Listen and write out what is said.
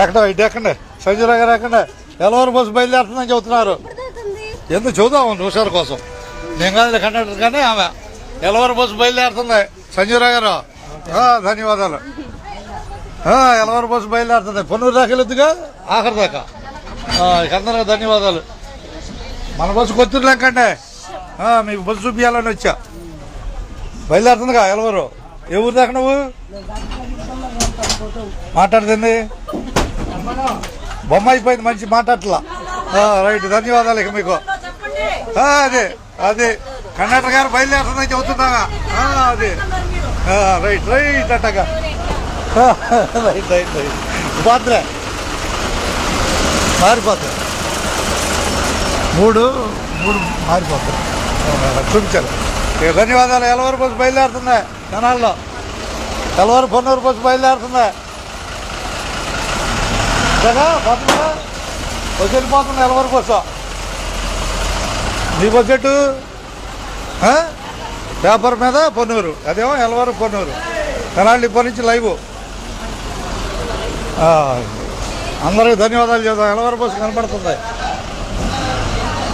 ఎక్కడ ఇటు ఎక్కండి, సంజయరావు గారు ఎక్కండి. ఎలవరు బస్సు బయలుదేరుతుందని చెబుతున్నారు. ఎందుకు చూద్దాం నిమిషాల కోసం. నేను కానీ కండక్టర్ కానీ ఆమె ఎలవరు బస్సు బయలుదేరుతుంది. సంజయరావు గారు ధన్యవాదాలు. ఎలవరు బస్సు బయలుదేరుతుంది. పొన్నూరు దాకా వెళ్ళొద్దుగా, ఆఖరి దాకా. అందరికీ ధన్యవాదాలు. మన బస్సు కొత్తూరు లెక్కండి. మీకు బస్సు చూపించాలని వచ్చా. బయలుదేరుతుందిగా ఎలవరు. ఏ ఊరు దాకా నువ్వు మాట్లాడుతుంది? బొమ్మ అయిపోయింది, మంచి మాట్లాడట్లా. రైట్, ధన్యవాదాలు. ఇక మీకు అదే కండక్టర్ గారు బయలుదేరుతుందని చెబుతున్నాగా. అది రైట్ రైట్ అట్టగా. రైట్ రైట్ రైట్ పాత్ర మారిపోతుంది. మూడు మారిపోతుంది. చూపించాలి. ఇక ధన్యవాదాలు. ఎలవరు బస్సు బయలుదేరుతుంది. జనాల్లో ఎలవరు పొన్నూరు బస్సు బయలుదేరుతుంది. పోతుందా? బస్సు వెళ్ళిపోతుంది. ఎలవరు బస్సు. నీ బడ్జెట్ పేపర్ మీద పొన్నూరు, అదేమో ఎలవరు పొన్నూరు. తెనాలి ఇప్పటి నుంచి లైవ్. అందరికీ ధన్యవాదాలు చేద్దాం. ఎలవరు బస్సు కనపడుతుంది.